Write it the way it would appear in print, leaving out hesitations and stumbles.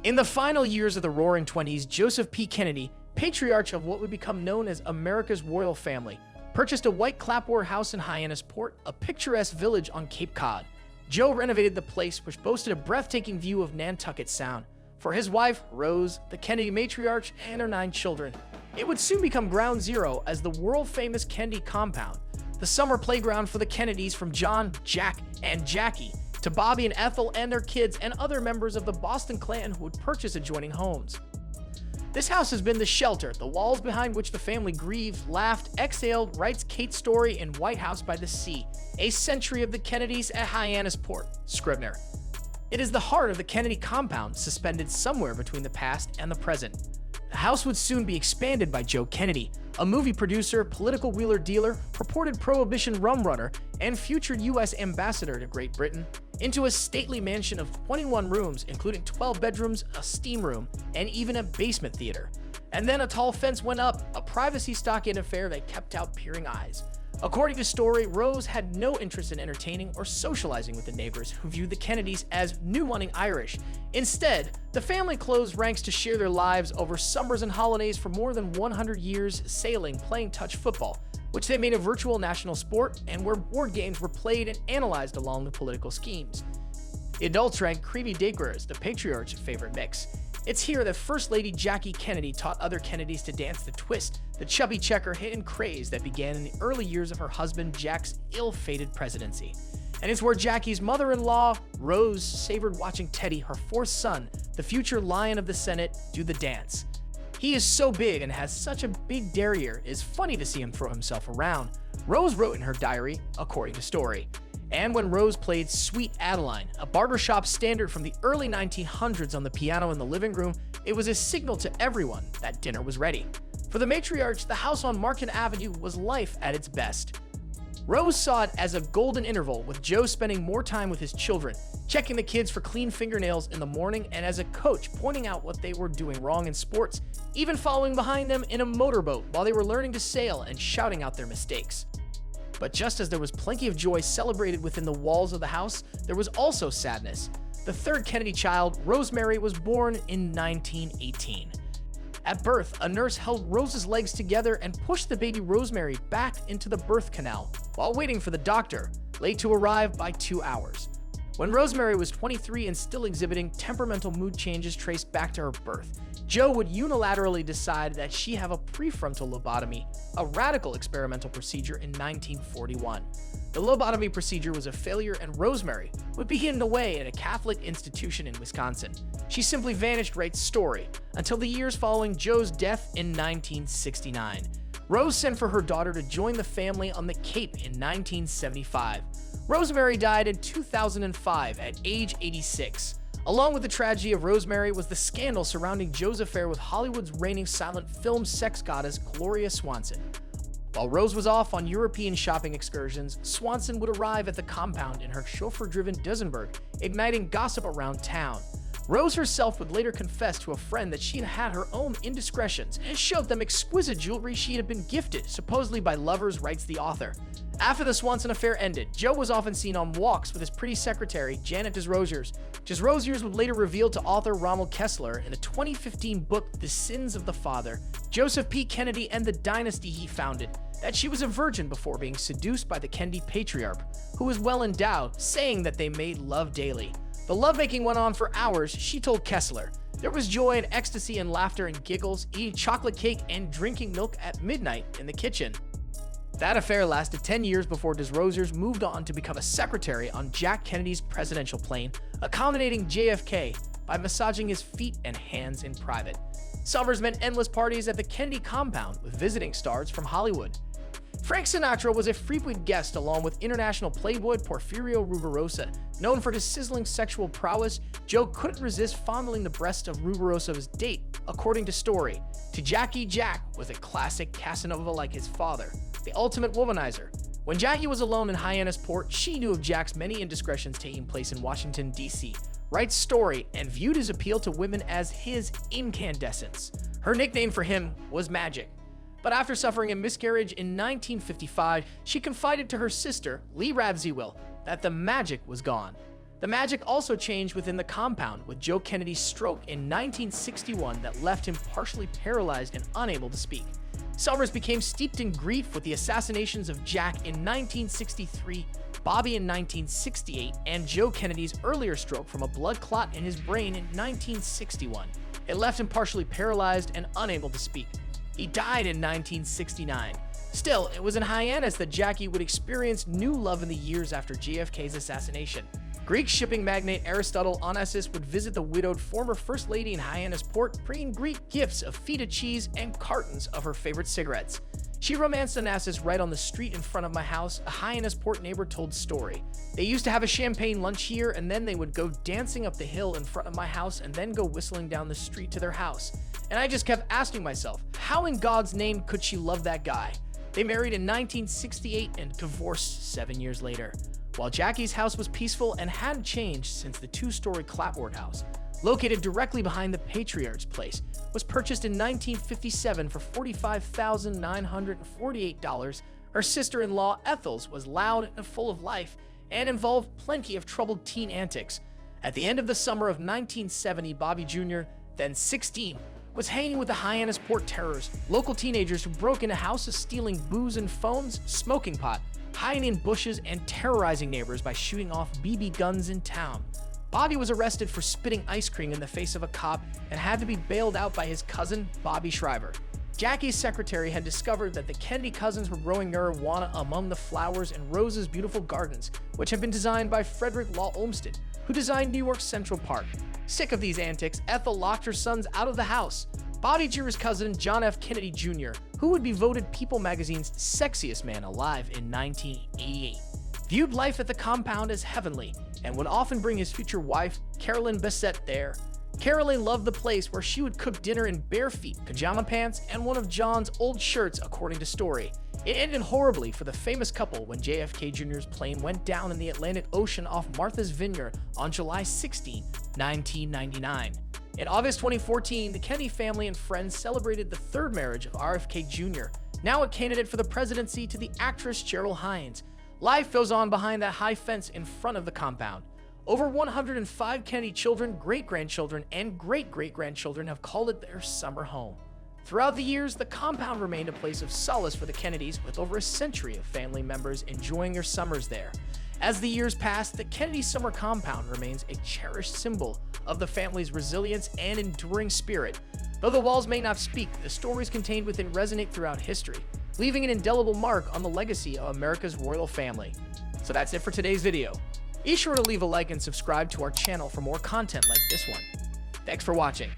In the final years of the Roaring Twenties, Joseph P. Kennedy, patriarch of what would become known as America's royal family, purchased a white clapboard house in Hyannis Port, a picturesque village on Cape Cod. Joe renovated the place, which boasted a breathtaking view of Nantucket Sound, for his wife, Rose, the Kennedy matriarch, and her 9 children. It would soon become ground zero as the world-famous Kennedy compound, the summer playground for the Kennedys, from John, Jack, and Jackie, to Bobby and Ethel and their kids and other members of the Boston clan who would purchase adjoining homes. This house has been the shelter, the walls behind which the family grieved, laughed, exhaled, writes Kate's story in White House by the Sea, a century of the Kennedys at Hyannis Port, Scribner. It is the heart of the Kennedy compound, suspended somewhere between the past and the present. The house would soon be expanded by Joe Kennedy, a movie producer, political wheeler-dealer, purported prohibition rum runner, and future U.S. ambassador to Great Britain, into a stately mansion of 21 rooms, including 12 bedrooms, a steam room, and even a basement theater. And then a tall fence went up, a privacy-stockade affair that kept out peering eyes. According to story, Rose had no interest in entertaining or socializing with the neighbors who viewed the Kennedys as new-wanting Irish. Instead, the family closed ranks to share their lives over summers and holidays for more than 100 years, sailing, playing touch football, which they made a virtual national sport, and where board games were played and analyzed along the political schemes. The adults drank creamy daiquiris, the patriarch's favorite mix. It's here that First Lady Jackie Kennedy taught other Kennedys to dance the twist, the chubby checker hidden craze that began in the early years of her husband Jack's ill-fated presidency. And it's where Jackie's mother-in-law, Rose, savored watching Teddy, her 4th son, the future Lion of the Senate, do the dance. He is so big and has such a big derriere, it's funny to see him throw himself around. Rose wrote in her diary, according to story. And when Rose played Sweet Adeline, a barbershop standard from the early 1900s, on the piano in the living room, it was a signal to everyone that dinner was ready. For the matriarch, the house on Market Avenue was life at its best. Rose saw it as a golden interval, with Joe spending more time with his children, checking the kids for clean fingernails in the morning, and as a coach pointing out what they were doing wrong in sports, even following behind them in a motorboat while they were learning to sail and shouting out their mistakes. But just as there was plenty of joy celebrated within the walls of the house, there was also sadness. The 3rd Kennedy child, Rosemary, was born in 1918. At birth, a nurse held Rose's legs together and pushed the baby Rosemary back into the birth canal while waiting for the doctor, late to arrive by 2 hours. When Rosemary was 23 and still exhibiting temperamental mood changes traced back to her birth, Joe would unilaterally decide that she have a prefrontal lobotomy, a radical experimental procedure, in 1941. The lobotomy procedure was a failure, and Rosemary would be hidden away at a Catholic institution in Wisconsin. She simply vanished, writes story, until the years following Joe's death in 1969. Rose sent for her daughter to join the family on the Cape in 1975. Rosemary died in 2005 at age 86. Along with the tragedy of Rosemary was the scandal surrounding Joe's affair with Hollywood's reigning silent film sex goddess Gloria Swanson. While Rose was off on European shopping excursions, Swanson would arrive at the compound in her chauffeur-driven Duesenberg, igniting gossip around town. Rose herself would later confess to a friend that she had had her own indiscretions and showed them exquisite jewelry she had been gifted, supposedly by lovers, writes the author. After the Swanson affair ended, Joe was often seen on walks with his pretty secretary, Janet Desrosiers. Desrosiers would later reveal to author Ronald Kessler in the 2015 book The Sins of the Father, Joseph P. Kennedy and the dynasty he founded, that she was a virgin before being seduced by the Kennedy patriarch, who was well endowed, saying that they made love daily. The lovemaking went on for hours, she told Kessler. There was joy and ecstasy and laughter and giggles, eating chocolate cake and drinking milk at midnight in the kitchen. That affair lasted 10 years before Desrosiers moved on to become a secretary on Jack Kennedy's presidential plane, accommodating JFK by massaging his feet and hands in private. Summers meant endless parties at the Kennedy compound with visiting stars from Hollywood. Frank Sinatra was a frequent guest along with international playboy Porfirio Rubirosa. Known for his sizzling sexual prowess, Joe couldn't resist fondling the breast of Rubirosa's date, according to story. To Jackie, Jack was a classic Casanova like his father, the ultimate womanizer. When Jackie was alone in Hyannis Port, she knew of Jack's many indiscretions taking place in Washington, D.C., writes story, and viewed his appeal to women as his incandescence. Her nickname for him was Magic. But after suffering a miscarriage in 1955, she confided to her sister, Lee Radziwill, that the magic was gone. The magic also changed within the compound with Joe Kennedy's stroke in 1961 that left him partially paralyzed and unable to speak. Summers became steeped in grief with the assassinations of Jack in 1963, Bobby in 1968, and Joe Kennedy's earlier stroke from a blood clot in his brain in 1961. It left him partially paralyzed and unable to speak. He died in 1969. Still, it was in Hyannis that Jackie would experience new love in the years after JFK's assassination. Greek shipping magnate Aristotle Onassis would visit the widowed former First Lady in Hyannis Port, bringing Greek gifts of feta cheese and cartons of her favorite cigarettes. She romanced Onassis right on the street in front of my house, a Hyannis Port neighbor told story. They used to have a champagne lunch here, and then they would go dancing up the hill in front of my house and then go whistling down the street to their house. And I just kept asking myself, how in God's name could she love that guy? They married in 1968 and divorced 7 years later. While Jackie's house was peaceful and hadn't changed since the two-story clapboard house, located directly behind the Patriarch's place, was purchased in 1957 for $45,948. Her sister-in-law Ethel's was loud and full of life and involved plenty of troubled teen antics. At the end of the summer of 1970, Bobby Jr., then 16, was hanging with the Hyannis Port terrors, local teenagers who broke into houses stealing booze and phones, smoking pot, hiding in bushes, and terrorizing neighbors by shooting off BB guns in town. Bobby was arrested for spitting ice cream in the face of a cop and had to be bailed out by his cousin, Bobby Shriver. Jackie's secretary had discovered that the Kennedy cousins were growing marijuana among the flowers in Rose's beautiful gardens, which had been designed by Frederick Law Olmsted, who designed New York's Central Park. Sick of these antics, Ethel locked her sons out of the house. Bobby Jr.'s cousin, John F. Kennedy Jr., who would be voted People magazine's sexiest man alive in 1988, viewed life at the compound as heavenly and would often bring his future wife, Carolyn Bessette, there. Carolyn loved the place where she would cook dinner in bare feet, pajama pants, and one of John's old shirts, according to story. It ended horribly for the famous couple when JFK Jr.'s plane went down in the Atlantic Ocean off Martha's Vineyard on July 16, 1999. In August 2014, the Kennedy family and friends celebrated the third marriage of RFK Jr., now a candidate for the presidency, to the actress Cheryl Hines. Life goes on behind that high fence in front of the compound. Over 105 Kennedy children, great-grandchildren, and great-great-grandchildren have called it their summer home. Throughout the years, the compound remained a place of solace for the Kennedys, with over a century of family members enjoying their summers there. As the years pass, the Kennedy Summer Compound remains a cherished symbol of the family's resilience and enduring spirit. Though the walls may not speak, the stories contained within resonate throughout history, leaving an indelible mark on the legacy of America's royal family. So that's it for today's video. Be sure to leave a like and subscribe to our channel for more content like this one. Thanks for watching.